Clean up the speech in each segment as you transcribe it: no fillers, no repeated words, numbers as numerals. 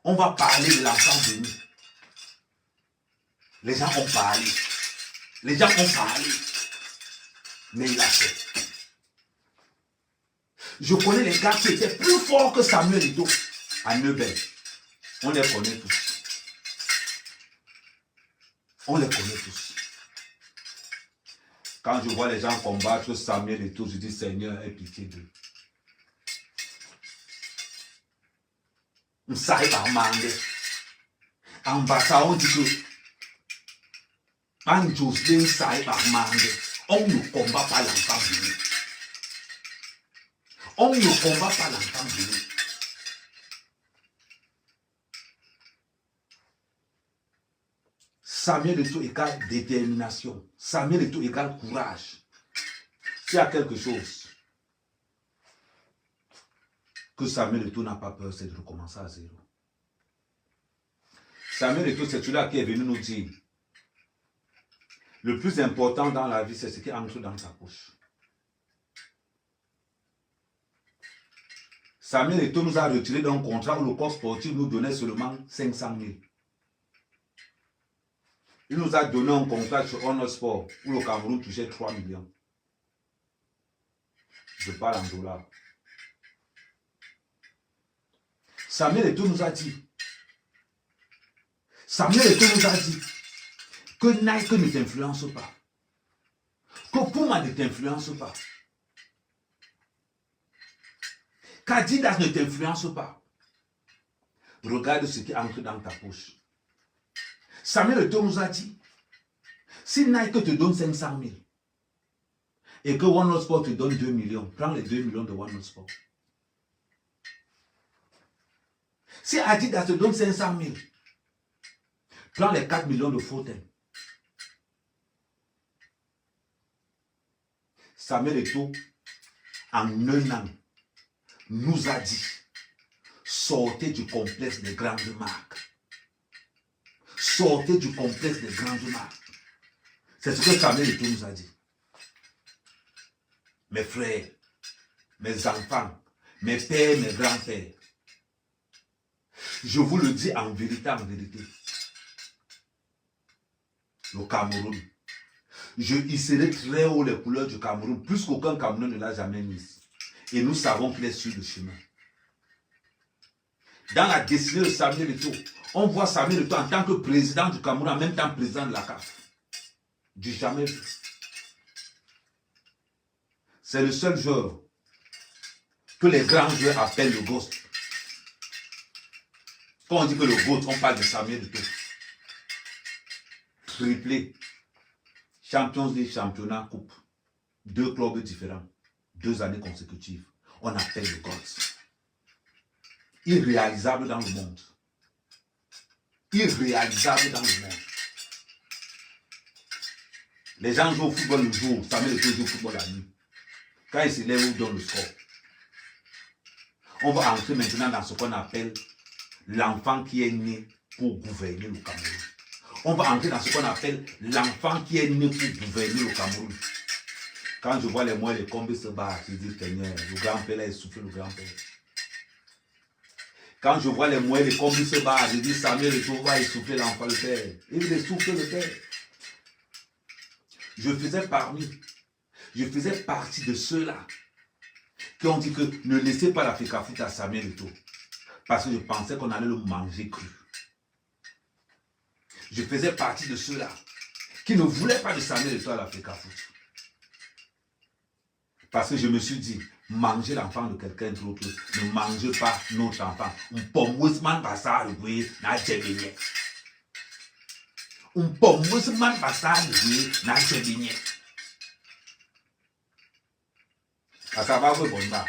On va parler de l'enfant béni. Les gens ont parlé. Les gens ont parlé. Mais il a fait. Je connais les gars qui étaient plus forts que Samuel Eto'o à Neubel. On les connaît tous. On les connaît tous. Quand je vois les gens combattre Samuel Eto'o, je dis Seigneur, aie pitié d'eux. On s'arrête par manger. En bas, ça, on dit que en Jocelyn s'arrête par manger. On ne combat pas l'enfant béni. On ne combat pas l'enfant béni. Samuel Eto'o égale détermination. Samuel Eto'o égale courage. S'il y a quelque chose que Samuel Eto'o n'a pas peur, c'est de recommencer à zéro. Samuel Eto'o, c'est celui-là qui est venu nous dire le plus important dans la vie, c'est ce qui entre dans ta poche. Samuel Eto'o nous a retiré d'un contrat où le corps sportif nous donnait seulement 500 000. Il nous a donné un contrat sur Honor Sport où le Cameroun touchait 3 millions. Je parle en dollars. Samuel Eto'o nous a dit que Nike ne t'influence pas, que Puma ne t'influence pas, qu'Adidas ne t'influence pas. Regarde ce qui entre dans ta poche. Samuel Eto'o nous a dit, si Nike te donne 500 000 et que One Sport te donne 2 millions, prends les 2 millions de One Sport. Si Adidas te donne 500 000, prends les 4 millions de Foten. Samuel Eto'o, en un an, nous a dit, sortez du complexe des grandes marques. Sortez du complexe des grandes marques. C'est ce que Samuel Eto'o nous a dit. Mes frères, mes enfants, mes pères, mes grands-pères, je vous le dis en vérité, le Cameroun, je hisserai très haut les couleurs du Cameroun, plus qu'aucun Cameroun ne l'a jamais mis. Et nous savons qu'il est sur le chemin. Dans la destinée de Samuel Eto'o, on voit Samuel Eto'o en tant que président du Cameroun, en même temps président de la CAF. Du jamais vu. C'est le seul joueur que les grands joueurs appellent le GOAT. Quand on dit que le GOAT, on parle de Samuel Eto'o. Triplé. Champions League, championnat, coupe. 2 clubs différents. 2 années consécutives. On appelle le GOAT. Irréalisable dans le monde. Irréalisable dans le monde. Les gens jouent au football le jour, Samuel Eto'o joue au football la nuit. Quand il se lève, on donne le score. On va entrer maintenant dans ce qu'on appelle l'enfant qui est né pour gouverner le Cameroun. On va entrer dans ce qu'on appelle l'enfant qui est né pour gouverner le Cameroun. Quand je vois les moyens, les combats se battent, je dis, Seigneur, le grand-père a essoufflé le grand-père. Quand je vois les moyens, les combats se battent, je dis, Samuel Eto'o va essouffler l'enfant, le père. Il essouffle le père. Je faisais partie de ceux-là qui ont dit que ne laissez pas l'Africa Foot à Samuel Eto'o. Parce que je pensais qu'on allait le manger cru. Je faisais partie de ceux-là qui ne voulaient pas de Samuel Eto'o à l'Africa Foot. Parce que je me suis dit, manger l'enfant de quelqu'un d'autre, ne mangez pas notre enfant. Un pommeusman basar, oui, n'a jamais. Un pommeusman basar, oui, n'a jamais. Akabagwe Bonda,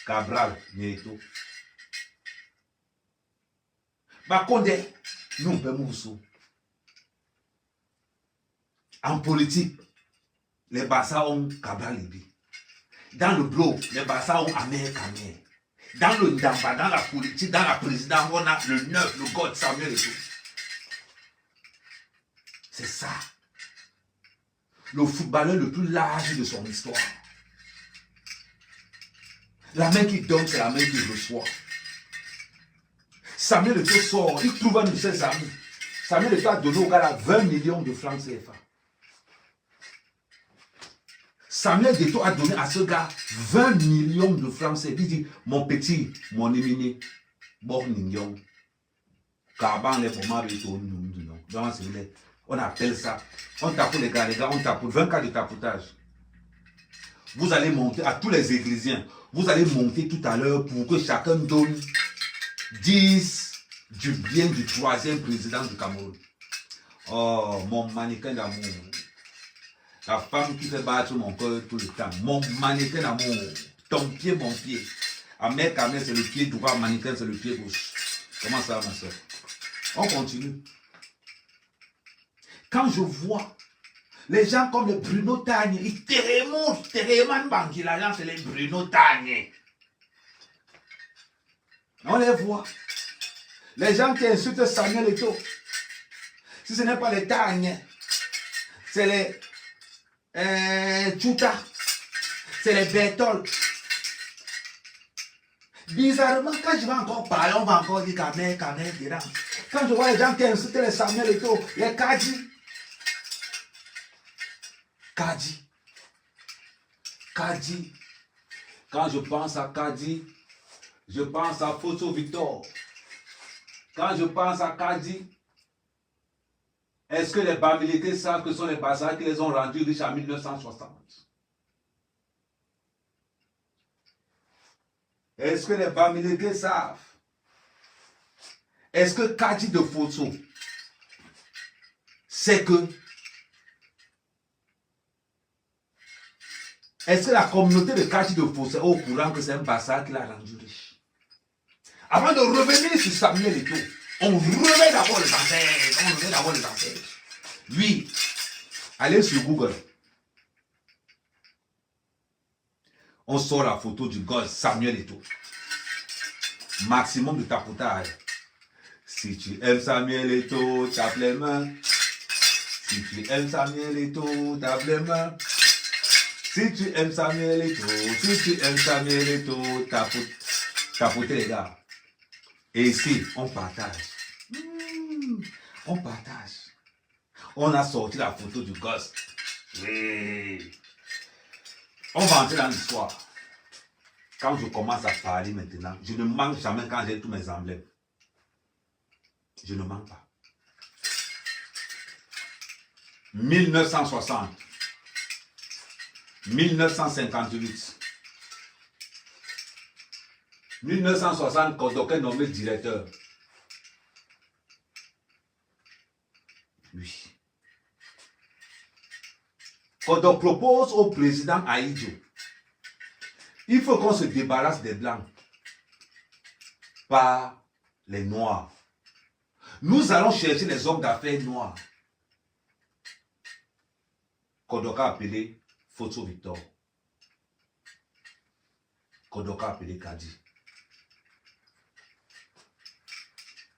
Cabral, Nieto. Bakonde, nous pouvons. En politique, les Bassa ont Cabral Libi. Dans le bloc, les Bassa ont Amer Kamer. Dans le Ndamba, dans la politique, dans la présidence, on a le 9, le God Samuel Eto'o. C'est ça. Le footballeur le plus large de son histoire. La main qui donne, c'est la main qui reçoit. Samuel Eto'o sort, il trouve un de ses amis. Samuel Eto'o a donné au gars là 20 millions de francs CFA. Samuel Eto'o a donné à ce gars 20 millions de francs CFA. Il dit, mon petit, mon éminé, bon nignon. On appelle ça. On tape les gars, on tape 20 cas de tapotage. Vous allez monter à tous les églisiens. Vous allez monter tout à l'heure pour que chacun donne 10 du bien du troisième président du Cameroun. Oh, mon mannequin d'amour. La femme qui fait battre mon cœur tout le temps. Mon mannequin d'amour. Ton pied, mon pied. Amer, c'est le pied droit, mannequin, c'est le pied gauche. Comment ça, ma soeur? On continue. Quand je vois les gens comme le Bruno Tagne, ils Téréman Banki, l'agent c'est les Bruno Tagne. On les voit. Les gens qui insultent Samuel Eto'o, si ce n'est pas les Tagne, c'est les Tchouta, c'est les Bertol. Bizarrement, quand je vais encore parler, on va encore dire Kamel, dedans. Quand je vois les gens qui insultent les Samuel Eto'o, les Kadi. Quand je pense à Kadi, je pense à Photo Victor. Quand je pense à Kadi, est-ce que les Bamileke savent que ce sont les Bazars qui les ont rendus riches en 1960? Est-ce que les Bamileke savent? Est-ce que Kadi de Photo sait que... Est-ce que la communauté de Kadi de Photo est au courant que c'est un Bazar qui l'a rendu riche? Avant de revenir sur Samuel Eto'o, on remet d'abord les ancêtres. Lui, allez sur Google. On sort la photo du gosse Samuel Eto'o. Maximum de tapotage. Si tu aimes Samuel Eto'o, tape les mains. Si tu aimes Samuel Eto'o, tape les mains. Si tu aimes Samuel Eto'o, tapotez les gars. Et ici, on partage. On partage. On a sorti la photo du gosse. Oui. On va entrer dans l'histoire. Quand je commence à parler maintenant, je ne manque jamais quand j'ai tous mes emblèmes. Je ne manque pas. 1960. 1958. 1960, Kodoke nommé directeur. Oui. Kodok propose au président Ahidjo, il faut qu'on se débarrasse des Blancs par les Noirs. Nous allons chercher les hommes d'affaires noirs. Kodok a appelé Photo Victor. Kodok a appelé Kadi.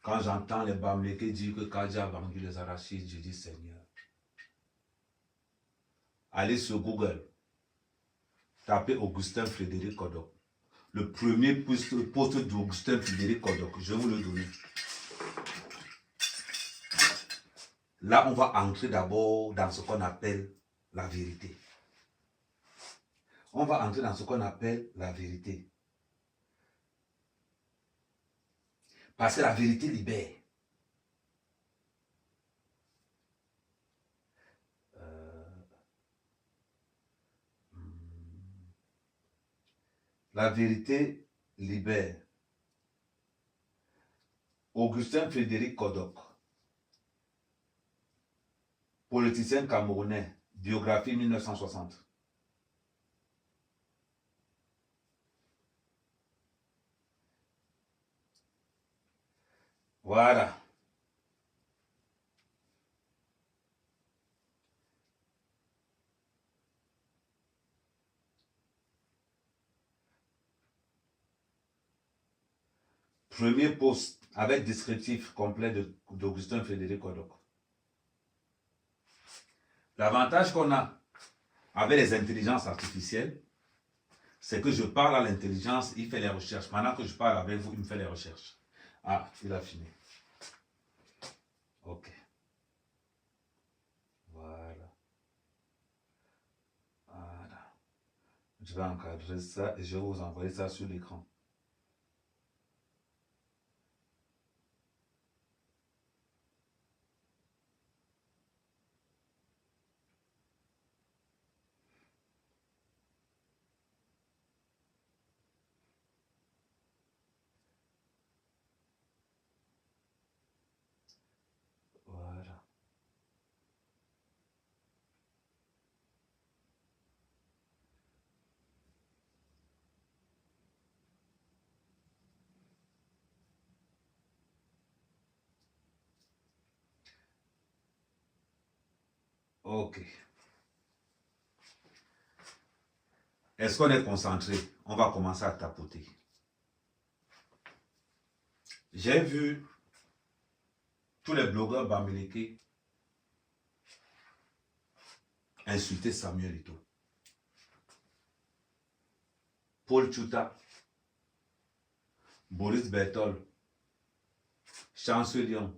Quand j'entends les Bamileke dire que Kadi a vendu les arachides, je dis Seigneur. Allez sur Google. Tapez Augustin Frédéric Kodok. Le premier poste d'Augustin Frédéric Kodok. Je vais vous le donner. Là, on va entrer d'abord dans ce qu'on appelle la vérité. On va entrer dans ce qu'on appelle la vérité. Parce que la vérité libère. La vérité libère. Augustin Frédéric Kodok. Politicien camerounais. Biographie 1960. Voilà. Premier poste avec descriptif complet d'Augustin Frédéric Kodok. L'avantage qu'on a avec les intelligences artificielles, c'est que je parle à l'intelligence, il fait les recherches. Pendant que je parle avec vous, il me fait les recherches. Ah, il a fini. Ok. Voilà. Voilà. Je vais encadrer ça et je vais vous envoyer ça sur l'écran. Voilà. Ok. Est-ce qu'on est concentré? On va commencer à tapoter. J'ai vu tous les blogueurs bamileke insulter Samuel Eto'o. Paul Tchouta, Boris Bertol, Chancelion,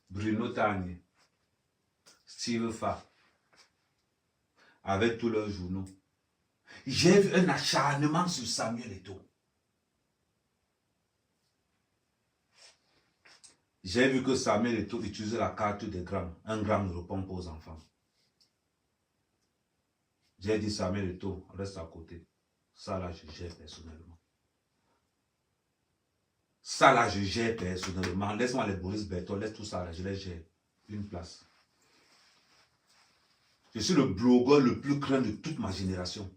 Bruno Tani, Steve Fa, avec tous leurs journaux. J'ai vu un acharnement sur Samuel Eto'o. J'ai vu que Samuel Eto'o utilisait la carte des grammes. Un gramme ne répond pas aux enfants. J'ai dit Samuel Eto'o, reste à côté. Ça là, je gère personnellement. Ça là, je gère personnellement. Laisse-moi les Boris Bertol, laisse tout ça là, je les gère. Une place. Je suis le blogueur le plus craint de toute ma génération.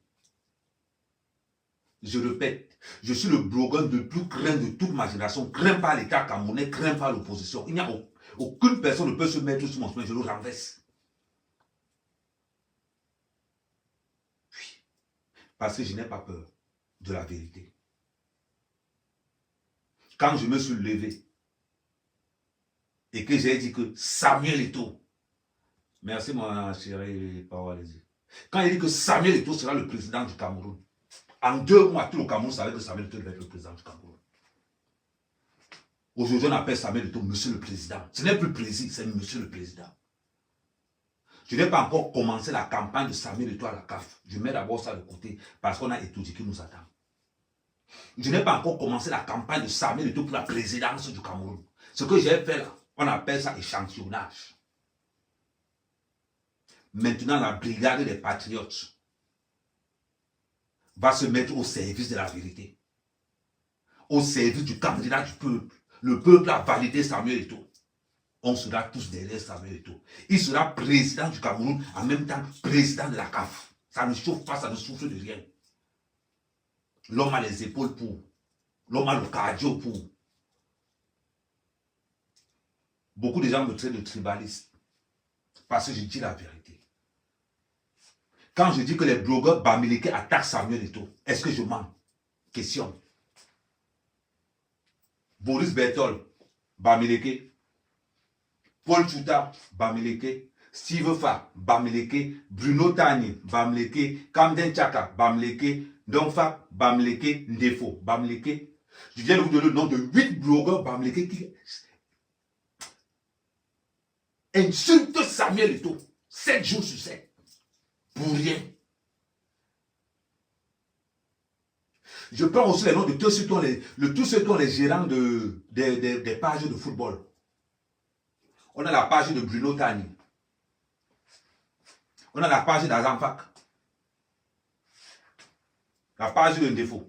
Je répète, je suis le blogueur le plus craint de toute ma génération. Craint pas l'État camerounais, craint pas l'opposition. Il n'y a aucune personne ne peut se mettre sur mon chemin, je le renverse. Oui. Parce que je n'ai pas peur de la vérité. Quand je me suis levé et que j'ai dit que Samuel Eto'o, merci mon chéri Pawalezi, quand il dit que Samuel Eto'o sera le président du Cameroun, en 2 mois, tout le Cameroun savait que Samuel Eto'o devait être le président du Cameroun. Aujourd'hui, on appelle Samuel Eto'o Monsieur le Président. Ce n'est plus président, c'est Monsieur le Président. Je n'ai pas encore commencé la campagne de Samuel Eto'o à la CAF. Je mets d'abord ça de côté parce qu'on a étudié qui nous attend. Je n'ai pas encore commencé la campagne de Samuel Eto'o pour la présidence du Cameroun. Ce que j'ai fait là, on appelle ça échantillonnage. Maintenant, la brigade des patriotes va se mettre au service de la vérité. Au service du candidat du peuple. Le peuple a validé Samuel Eto'o. On sera tous derrière Samuel Eto'o. Il sera président du Cameroun, en même temps président de la CAF. Ça ne chauffe pas, ça ne souffle de rien. L'homme a les épaules pour. L'homme a le cardio pour. Beaucoup de gens me traitent de tribaliste. Parce que je dis la vérité. Quand je dis que les blogueurs bamileke attaquent Samuel Eto'o, est-ce que je mens? Question. Boris Bertol, bamileke. Paul Tchouta, bamileke. Steve Fa, bamileke. Bruno Tani, bamileke. Kamden Tchaka, bamileke. Donfa, bamileke. Ndefo, bamileke. Je viens de vous donner le nom de 8 blogueurs bamileke qui insultent Samuel Eto'o 7 jours sur 7. Pour rien. Je prends aussi les noms de tous ceux qui ont les gérants des pages de football. On a la page de Bruno Tani. On a la page d'Azamfak. La page de Ndefo.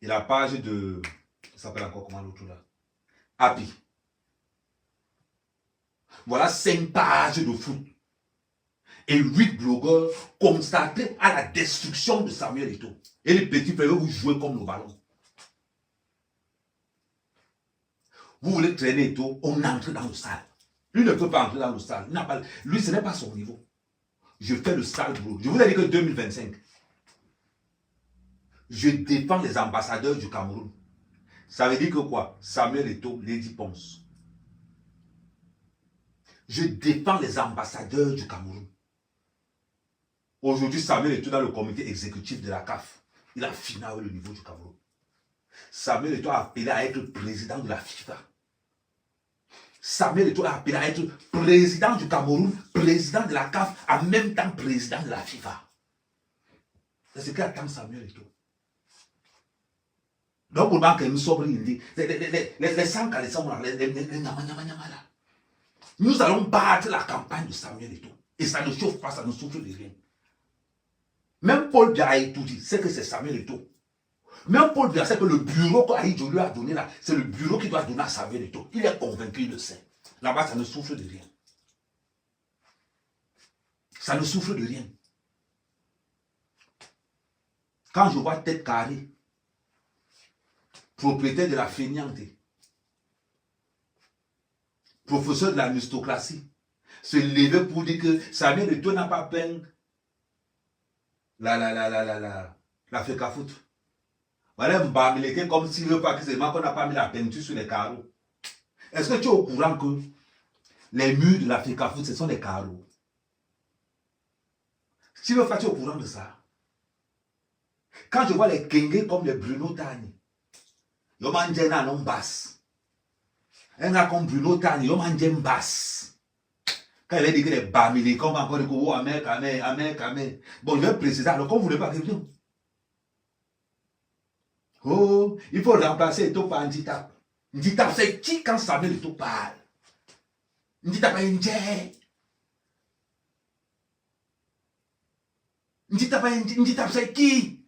Et la page de... Ça s'appelle encore comment l'autre là? Happy. Voilà 5 pages de foot. Et 8 blogueurs constatés à la destruction de Samuel Eto'o. Et les petits frères, vous jouez comme le ballon. Vous voulez traîner Eto'o, on entre dans le salle. Lui ne peut pas entrer dans le salle. Lui, ce n'est pas son niveau. Je fais le sale boulot. Je vous ai dit que 2025, je défends les ambassadeurs du Cameroun. Ça veut dire que quoi? Samuel Eto'o, Lady Ponce. Je défends les ambassadeurs du Cameroun. Aujourd'hui, Samuel Eto'o dans le comité exécutif de la CAF. Il a fini avec le niveau du Cameroun. Samuel Eto'o a appelé à être président de la FIFA. Samuel Eto'o a appelé à être président du Cameroun, président de la CAF, en même temps président de la FIFA. C'est ce qu'attend Samuel Eto'o. Donc, pour que nous sommes les 100 nous allons battre la campagne de Samuel Eto'o. Et ça ne chauffe pas, ça ne souffle de rien. Même Paul Biya a tout dit, c'est que c'est Samuel Eto'o. Même Paul Biya sait que le bureau qu'Aïdjo lui a donné là, c'est le bureau qu'il doit donner à Samuel Eto'o. Il est convaincu, il le sait. Là-bas, ça ne souffle de rien. Ça ne souffle de rien. Quand je vois Tête Carrée, propriétaire de la fainéante, professeur de la aristocratie, se lever pour dire que Samuel Eto'o n'a pas peint la Fecafoot. Voilà, Mbamileke comme s'il ne veut pas que c'est moi qu'on n'a pas mis la peinture sur les carreaux. Est-ce que tu es au courant que les murs de la Fecafoot, ce sont des carreaux? Tu veux faire, tu es au courant de ça? Quand je vois les Kenge comme les Bruno Tani, ils mangent un nom basse. Un gars comme Bruno Tani, ils mangent un basse. Quand il avait dit que les Bamileke, on va encore dire que oh, Amen. Bon, je vais préciser, alors quand vous ne voulez pas quelqu'un. Oh, il faut remplacer Eto'o par Nditap. Nditap, c'est qui quand Samuel Eto'o parle? Nditap est indien. Nditap, c'est qui?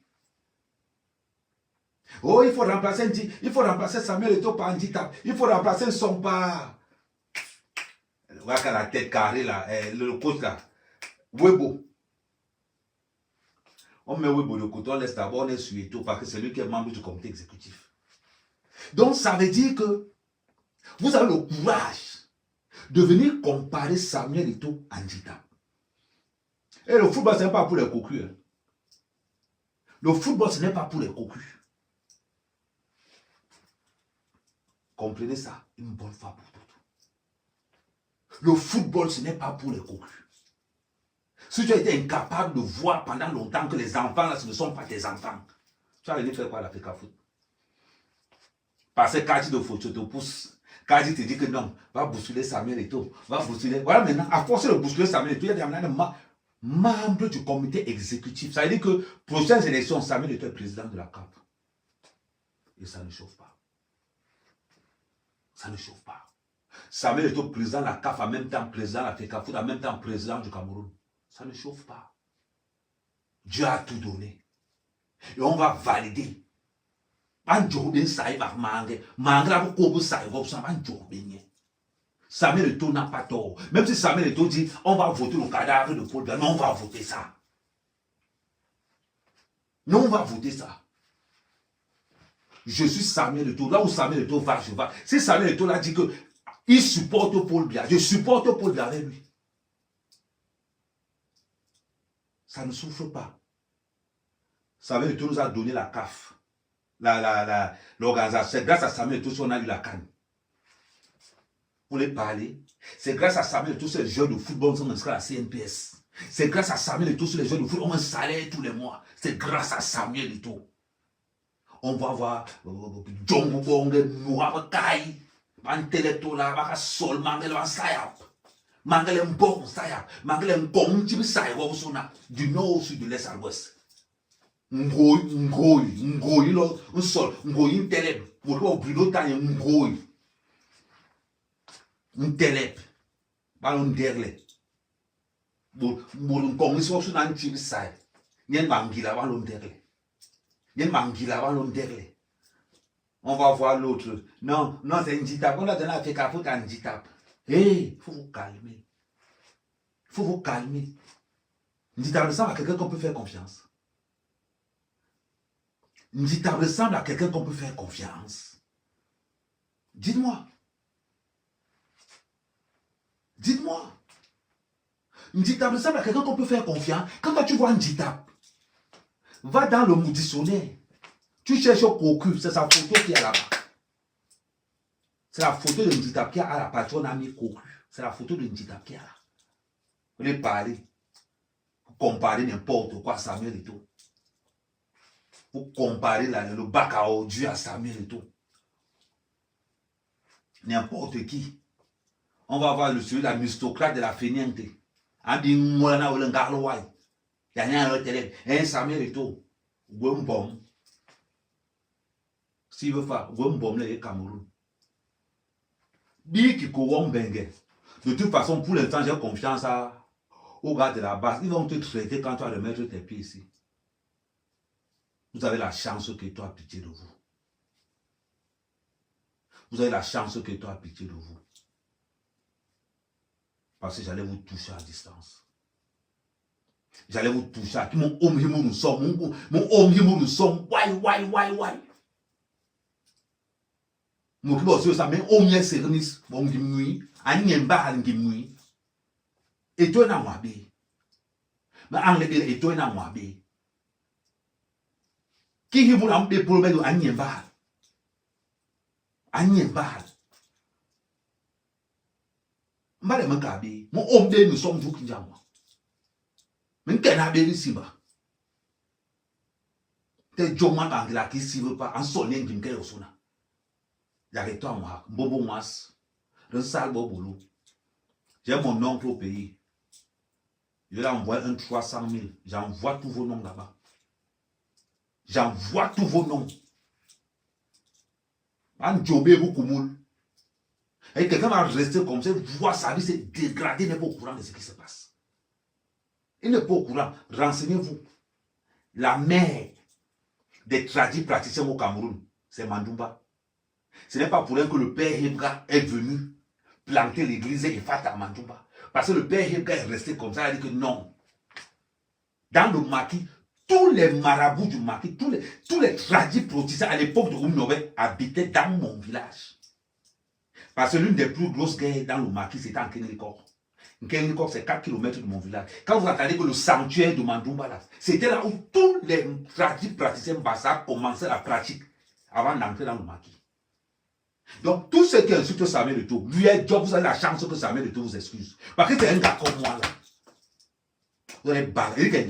Oh, il faut remplacer Samuel Eto'o par Nditap. Il faut remplacer son par. Voilà qu'à la tête carrée là, le coach là. Webo. On met Webo de côté, on laisse d'abord, on est sur Eto'o parce que c'est lui qui est membre du comité exécutif. Donc ça veut dire que vous avez le courage de venir comparer Samuel Eto'o à Nditap. Et le football, ce n'est pas pour les cocus. Hein. Le football, ce n'est pas pour les cocus. Comprenez ça une bonne fois pour toutes. Le football, ce n'est pas pour les cocus. Si tu as été incapable de voir pendant longtemps que les enfants, là, ce ne sont pas tes enfants, tu vas venir faire quoi à la Fecafoot? Parce que Kadi de Focho te pousse. Kadi te dit que non, va bousculer Samuel Eto'o, va bousculer. Voilà maintenant, à force de bousculer Samuel Eto'o, il y a des membres du comité exécutif. Ça veut dire que prochaines élections, Samuel Eto'o est président de la CAF. Et ça ne chauffe pas. Ça ne chauffe pas. Samuel Eto'o président de la CAF, en même temps président de la Fecafoot, en même temps président du Cameroun. Ça ne chauffe pas. Dieu a tout donné. Et on va valider. Samuel Eto'o n'a pas tort. Même si Samuel Eto'o dit on va voter le cadavre de Paul Biya, non, on va voter ça. Non, on va voter ça. Je suis Samuel Eto'o. Là où Samuel Eto'o va, je vais. Si Samuel Eto'o a dit que il supporte Paul Biya, je supporte Paul Biya avec lui. Ça ne souffre pas. Samuel Eto'o nous a donné la CAF. L'organisation. C'est grâce à Samuel Eto'o qu'on a eu la canne. Pour les parler. C'est grâce à Samuel Eto'o sur les jeux de football qui sont inscrits à la CNPS. C'est grâce à Samuel Eto'o sur les jeux de football. On a un salaire tous les mois. C'est grâce à Samuel Eto'o. On va voir Djongo Bonge, Noura Kai, Manteletola, Baka Sol, Mangel Sayap, Mangel Mbon Sayap, Mangel Mbon Tib Sayap, du nord au sud, de l'est à l'ouest. Ngoyi, un sol, Ngoyi, Teleb, pour Bruno Tanya, Ngoyi, un Teleb, Ballon d'Erle, pour un Kongi Sosu Nanti Sayap, Yen Mangila, Ballon d'Erle. On va voir l'autre. Non, c'est Nditap. On a donné la Fecafoot à Nditap. Hé, il faut vous calmer. Il faut vous calmer. Nditap ressemble à quelqu'un qu'on peut faire confiance. Nditap ressemble à quelqu'un qu'on peut faire confiance. Dites-moi. Dites-moi. Nditap ressemble à quelqu'un qu'on peut faire confiance. Quand toi tu vois Nditap, va dans le dictionnaire. Tu cherches au cocu, c'est sa photo qui est là-bas. C'est la photo de Nditap qui est à la patronne ami cocu. C'est la photo de Nditap qui est là. Vous voulez parler. Vous comparez n'importe quoi à Samuel Eto'o. Vous comparez le bac à Dieu à Samuel et tout. N'importe qui. On va voir celui l'aristocrate de la fainéante. On dit Moulana ou le Garloy. Il y a un autre élève. Un Samuel et tout. Bon. S'il veut faire, bon, le Cameroun. Biki Kouon Bengue. De toute façon, pour l'instant, j'ai confiance au gars de la base. Ils vont te traiter quand tu vas remettre tes pieds ici. Vous avez la chance que toi a pitié de vous. Vous avez la chance que toi a pitié de vous. Parce que j'allais vous toucher à distance. J'allais vous toucher à qui mon homme nous sommes. Mon homme nous sommes. Why. Mon qui bosse ça, mais homme est sérénis. Bon, gimnui. Anyemba al gimnui. Et toi, n'a moi bé. Mais anglais, et toi, n'a moi bé. Qui vous a des problèmes de Anyemba? Anyemba. Mbale mangabi, mon homme nous sommes vous qui jamwa. Mais qu'est-ce que vous ici bas? T'es Joman Angela qui s'y veut pas en sonner qui me qu'est au sona. J'arrête-toi moi, bobo mas, le sale bobo. J'ai mon oncle au pays. Je l'envoie un 300 000. J'envoie tous vos noms là-bas. J'envoie tous vos noms. En jobé beaucoup moule. Et quelqu'un va rester comme ça, voir sa vie se dégrader, il n'est pas au courant de ce qui se passe. Il n'est pas au courant. Renseignez-vous. La mère des tradis praticiens au Cameroun, c'est Mandumba. Ce n'est pas pour rien que le père Hebga est venu planter l'église et faire à Mandumba. Parce que le père Hebga est resté comme ça, il a dit que non. Dans le maquis, tous les marabouts du maquis, tous les tradis praticiens à l'époque de Oumnové habitaient dans mon village. Parce que l'une des plus grosses guerres dans le maquis, c'était en Kénélikor. Kénélikor, c'est 4 km de mon village. Quand vous entendez que le sanctuaire de Mandumba, c'était là où tous les tradis praticiens Bassa commençaient la pratique avant d'entrer dans le maquis. Donc, tout ce qui insulte Samuel Eto'o, lui est job, vous avez la chance que Samuel Eto'o vous excuse. Parce que c'est un gars comme moi, là. Vous allez bagarrer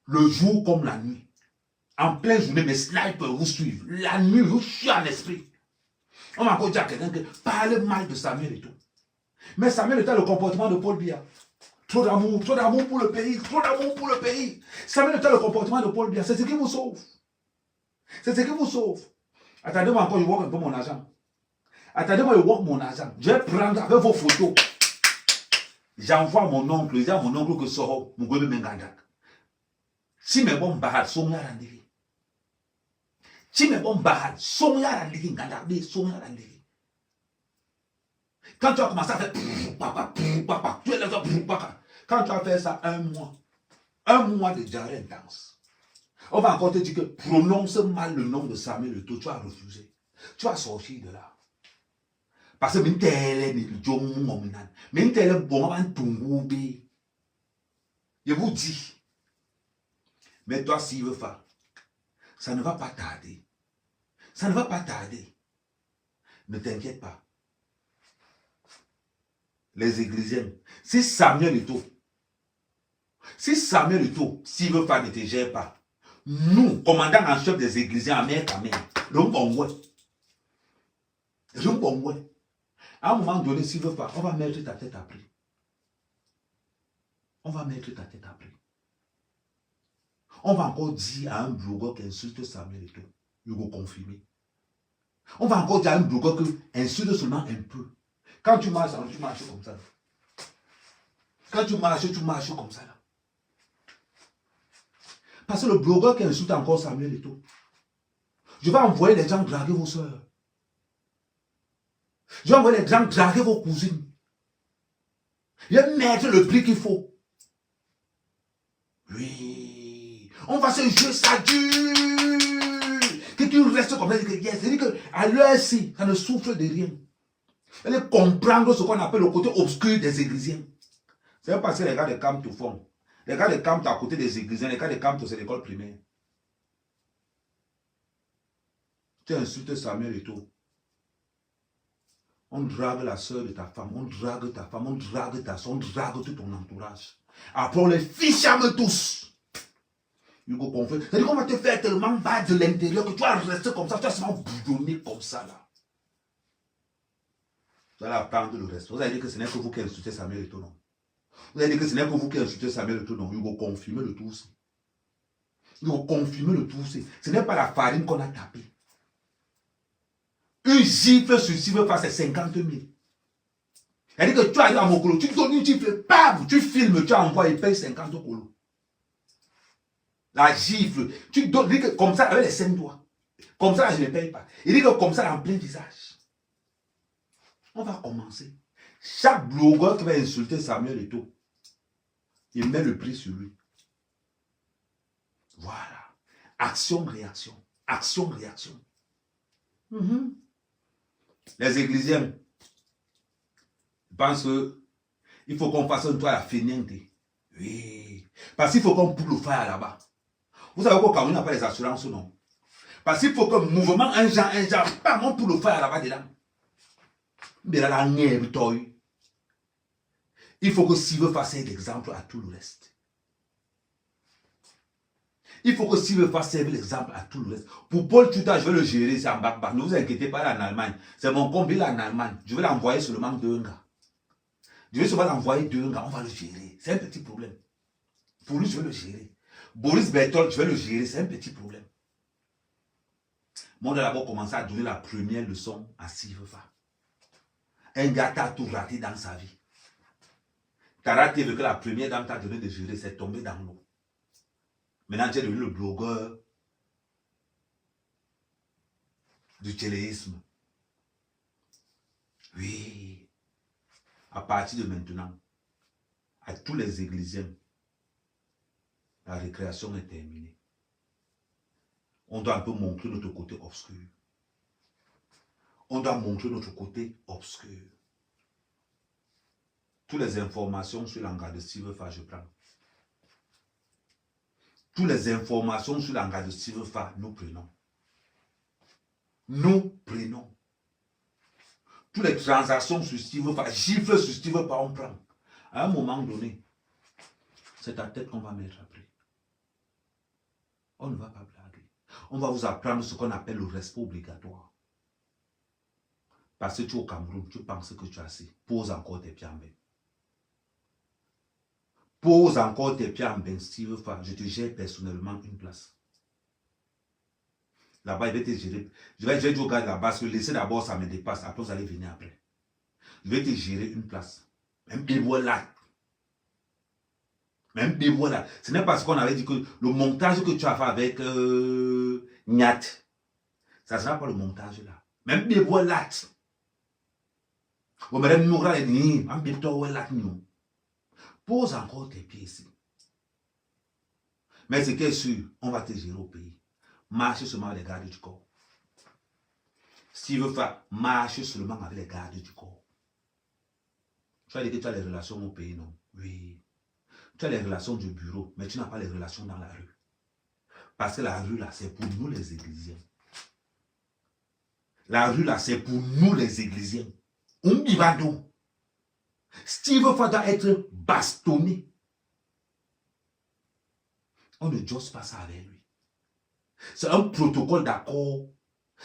le jour comme la nuit. En pleine journée, mes snipers vous suivent. La nuit, vous chiez en esprit. On m'a encore dit à quelqu'un que parle mal de Samuel Eto'o. Mais Samuel Eto'o a le comportement de Paul Biya. Trop d'amour pour le pays, trop d'amour pour le pays. Samuel Eto'o a le comportement de Paul Biya. C'est ce qui vous sauve. C'est ce qui vous sauve. Attendez-moi encore, je vois un peu mon argent. Attendez-moi, je vois mon argent. Je vais prendre avec vos photos. J'envoie mon oncle, je dis à mon oncle que Soro, mon gobe mengandak. Si mes bons barades sont là, rendez-vous. Si mes bons barades sont là, rendez-vous. Quand tu as commencé à faire papa, tu es là, quand tu as fait ça un mois de diarrhée intense, on va encore te dire que prononce mal le nom de Samuel Eto'o, tu as refusé. Tu vas sortir de là. Parce que même tel est bon, je vous dis, mais toi, s'il veut faire, ça ne va pas tarder. Ça ne va pas tarder. Ne t'inquiète pas. Les Églisiens, si Samuel Eto'o, s'il veut faire, ne te gère pas. Nous, commandant en chef des Églisiens, à mer, le bon, à un moment donné, s'il veut pas, on va mettre ta tête à prix. On va mettre ta tête à prix. On va encore dire à un blogueur qui insulte Samuel Eto'o. Il va confirmer. On va encore dire à un blogueur qui insulte seulement un peu. Quand tu marches comme ça. Quand tu marches comme ça. Là. Parce que le blogueur qui insulte encore Samuel Eto'o, je vais envoyer les gens draguer vos soeurs. Je vais envoyer les gens draguer vos cousines. Je vais mettre le prix qu'il faut. Oui. On va se jouer ça dur. Que tu restes comme ça. C'est-à-dire qu'à l'heure-ci, ça ne souffre de rien. Elle est comprendre ce qu'on appelle le côté obscur des Églisiens. C'est parce que les gars de camp te font. Les gars de camp à côté des Églisiens, les gars de camp c'est l'école primaire. Tu insultes Samuel Eto'o. On drague la soeur de ta femme, on drague ta femme, on drague ta soeur, on drague tout ton entourage. Après on les fichame tous. Hugo confie. C'est-à-dire qu'on va te faire tellement bas de l'intérieur que tu vas rester comme ça, tu vas seulement boudonner comme ça là. Vous allez apprendre le reste. Vous allez dire que ce n'est que vous qui insultez Samuel Eto'o, non. Vous allez dire que ce n'est que vous qui insultez Samuel Eto'o, non. Hugo confirme le tout aussi. Hugo confirme le tout aussi. Ce n'est pas la farine qu'on a tapée. Une gifle sur Silverfa, c'est 50 000. Elle dit que tu arrives à mon colo, tu donnes une gifle, bam, tu filmes, tu envoies, il paye 50 colos. La gifle, tu donnes, dit que comme ça, avec les 5 doigts. Comme ça, je ne paye pas. Il dit que comme ça, en plein visage. On va commencer. Chaque blogueur qui va insulter Samuel Eto'o, il met le prix sur lui. Voilà. Action, réaction. Action, réaction. Les églisiens, je pense qu'il faut qu'on fasse un toit à la fainéante. Oui. Parce qu'il faut qu'on pousse le fer là-bas. Vous savez qu'au Cameroun, on n'a pas les assurances, non? Parce qu'il faut qu'un mouvement, un genre, pas mon pour le faire là-bas dedans. Il faut que s'il veut faire l'exemple à tout le reste. Il faut que s'il veut faire l'exemple à tout le reste. Pour Paul Tuta, je vais le gérer, c'est en bac. Ne vous inquiétez pas, là en Allemagne. C'est mon combi là en Allemagne. Je vais l'envoyer seulement 2 gars. Je vais seulement l'envoyer 2 gars, on va le gérer. C'est un petit problème. Pour lui, je vais le gérer. Boris Berthold, je vais le gérer, c'est un petit problème. Moi, on a d'abord commencé à donner la première leçon à Silverfa. Un gars t'a tout raté dans sa vie. T'as raté que la première dame t'a donné de gérer, c'est tombé dans l'eau. Maintenant, tu es devenu le blogueur du téléisme. Oui. À partir de maintenant, à tous les églisiens, la récréation est terminée. On doit un peu montrer notre côté obscur. On doit montrer notre côté obscur. Toutes les informations sur l'engagement de Silverfa, je prends. Toutes les informations sur l'engagement de Silverfa, nous prenons. Nous prenons. Toutes les transactions sur Silverfa, gifles sur Silverfa, on prend. À un moment donné, c'est ta tête qu'on va mettre après. On ne va pas blaguer. On va vous apprendre ce qu'on appelle le respect obligatoire. Parce que tu es au Cameroun, tu penses que tu as assez. Pose encore tes pieds en bain. Pose encore tes pieds en bain, Silverfa. Je te gère personnellement une place. Là-bas, il va te gérer. Je vais dire au gars là-bas, parce que laissez d'abord, ça me dépasse. Après, vous allez venir après. Je vais te gérer une place. Même des voilà. Même des voilà. Ce n'est pas ce qu'on avait dit que le montage que tu as fait avec Niat, ça ne sera pas le montage là. Même des voilà. Pose encore tes pieds ici. Mais ce qui est sûr, on va te gérer au pays. Marche seulement avec les gardes du corps. Si tu veux faire, marche seulement avec les gardes du corps. Tu as dit que tu as les relations au pays, non? Oui. Tu as les relations du bureau, mais tu n'as pas les relations dans la rue. Parce que la rue, là, c'est pour nous les églisiens. La rue, là, c'est pour nous les églisiens. On y va donc. Steve doit être bastonné. On ne jose pas ça avec lui. C'est un protocole d'accord.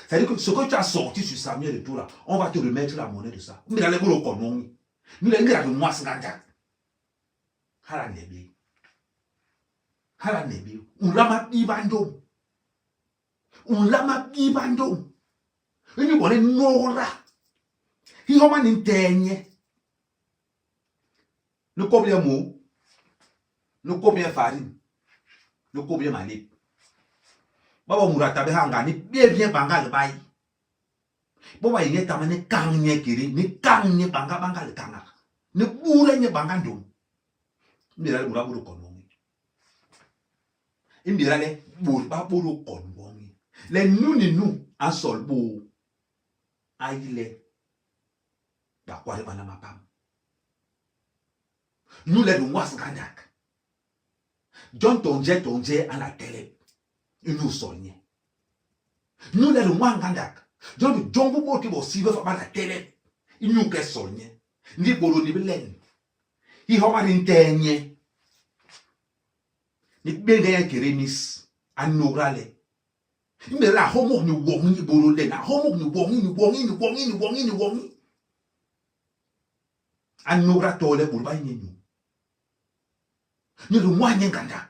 C'est-à-dire que ce que tu as sorti sur Samuel et tout là, on va te remettre la monnaie de ça. Nous allons le connaître. Nous allons le moi c'est Hala nebi. Hala nebi. On l'a ma bibando. On l'a ma bibando. Et nous allons nora. Il y a un interne. Nous combien de mots, nous combien de farine, nous combien de malib. Baba Mourata Behanga, ni bien banga le bail. Baba y est tamane kanye kiri, ni kanye banga le kanga. Ni bourre ni bangando. Mira le bourra bourro konongi. Mira le bourra bourro konongi. Les nous ni nous, en sol beau. Aïe bah quoi de banama pam. Nous les noirs gandak. John Tonje à la télé. Il nous soigne. Nous les noirs gandak. John Bobo qui va suivre à la télé. Il nous qu'est soigne. Ni bolo ni belen. Il va m'intégrer. Ni benga keremis anograle. Mais la homo ni wongi borole na homo ni wongi. Anogra tole burba nyenyu. Ni rumwanye nganda.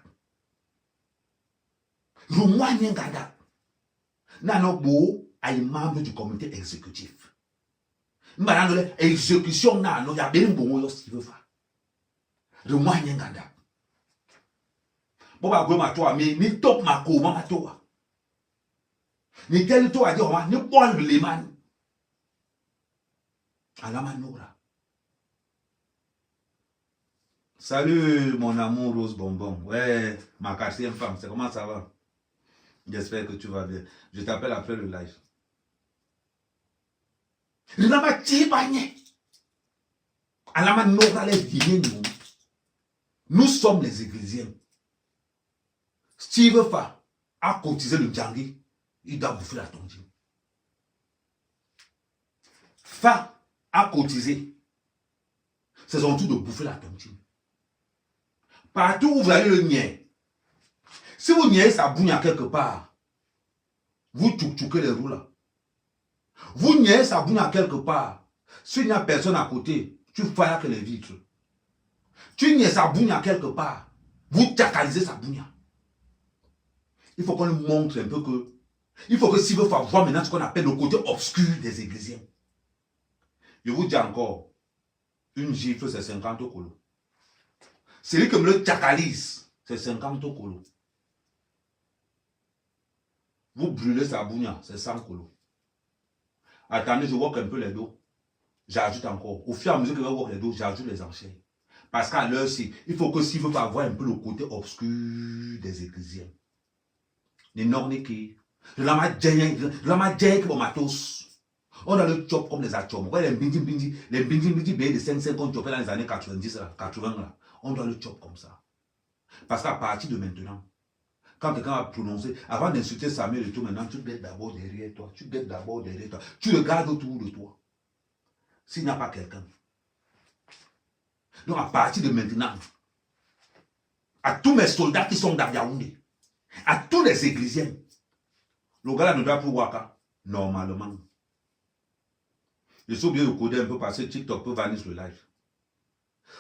Nano bo ay membre du comité exécutif. Mbanano exécution nano ya ben bongo yo si veut faire. Rumwanye nganda. Boba gwe matoa mi ni top mako matoa. Ni tel to a dit ni bon le man. Alama noura. Salut mon amour Rose Bonbon. Ouais, ma 4e femme, c'est comment ça va? J'espère que tu vas bien. Je t'appelle après le live. Alama tibanye. Alama noura les vignes nous. Nous sommes les églisiens. Steve Fa a cotisé le djangui. Il doit bouffer la tontine. Fa a cotisé. C'est son tour de bouffer la tontine. Partout où vous allez le nier. Si vous niez sa bougne quelque part, vous tchoukez les roues là. Vous niez sa bougne quelque part. S'il n'y a personne à côté, tu failles que les vitres. Tu nies sa bougne quelque part, vous tchakalisez sa bougne. Il faut qu'on lui montre un peu que il faut que s'il veut voir maintenant ce qu'on appelle le côté obscur des églisiens. Je vous dis encore, une gifle c'est 50 colos. Celui qui me le tchakalise, c'est 50 colos. Vous brûlez sa bougne, c'est 100 colos. Attendez, je vois un peu les dos. J'ajoute encore. Au fur et à mesure que je vois les dos, j'ajoute les enchères. Parce qu'à l'heure-ci, il faut que s'il veut voir un peu le côté obscur des églisiens. Les nornés lama djeng pour matos. On a le chop comme les atomes. Ouais, les bindi de 5 qu'on chopait dans les années 90 là, 80 là. On doit le chop comme ça. Parce qu'à partir de maintenant, quand quelqu'un va prononcer, avant d'insulter Samuel et tout, maintenant tu guettes d'abord derrière toi. Tu regardes autour de toi. S'il n'y a pas quelqu'un. Donc à partir de maintenant, à tous mes soldats qui sont dans Yaoundé, à tous les églisiens, le gars là ne doit plus Waka, normalement. Je suis obligé de coder un peu parce que TikTok peut bannir le live.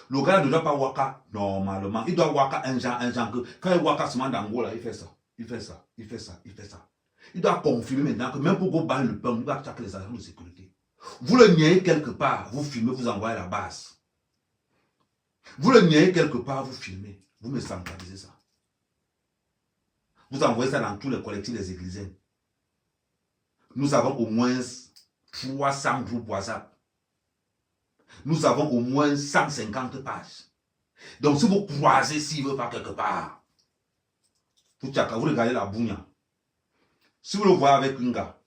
Le gars là ne doit pas Waka, normalement. Il doit Waka un genre que quand il Waka seulement dans Angola, il fait ça. Il doit confirmer maintenant que même pour go ban le pain, il doit attaquer les agents de sécurité. Vous le niez quelque part, vous filmez, vous envoyez à la base. Vous le niez quelque part, vous filmez, vous me centralisez ça. Vous envoyez ça dans tous les collectifs des églisiens. Nous avons au moins 300 groupes WhatsApp. Nous avons au moins 150 pages. Donc si vous croisez s'il veut pas quelque part, vous regardez la bougne. Si vous le voyez avec un gars,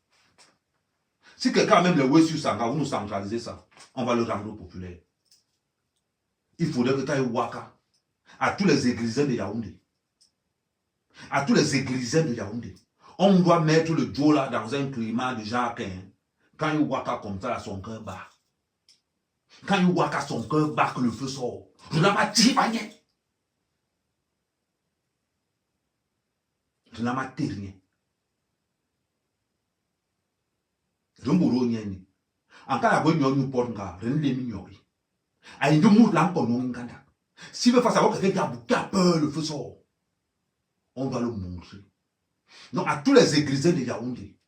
si quelqu'un a même le ouais sur ça, vous nous centralisez ça, on va le rendre populaire. Il faudrait que tu ailles Waka à tous les églisiens de Yaoundé. À tous les églisiens de Yaoundé. On doit mettre le Joe là dans un climat de Jacques. Quand il Waka comme ça, là, son cœur bat. Quand il Waka son cœur bat, que le feu sort. Je n'ai pas dit rien. Je n'ai pas dit rien. Je ne sais pas. En cas de nous porter, je ne sais pas. Il nous montre si veut face à quelqu'un qui a peur, le feu sort. On va le montrer. Donc à tous les églisiens de Yaoundé,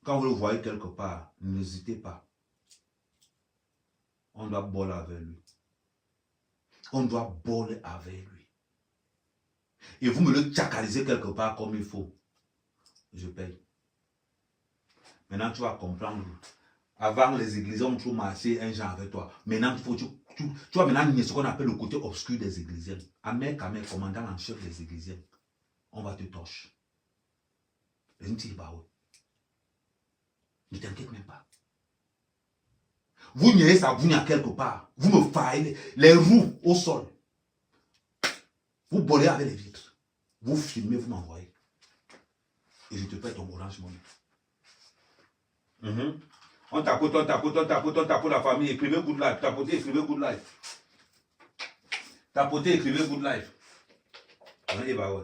quand vous le voyez quelque part, n'hésitez pas. On doit boller avec lui. On doit boller avec lui. Et vous me le tchakalisez quelque part comme il faut. Je paye. Maintenant tu vas comprendre. Avant les églises ont trop marché un genre avec toi. Maintenant il faut tu vois maintenant ce qu'on appelle le côté obscur des églisiens. Amen, commandant en chef des églisiens. On va te torcher. Ne t'inquiète même pas. Vous niez ça, vous n'y a quelque part. Vous me faillez les roues au sol. Vous bolez avec les vitres. Vous filmez, vous m'envoyez. Et je te paie ton orange money. On tapote la famille. Écrivez good life. Tapotez, écrivez good life. Tapotez, écrivez good life. On est bah ouais.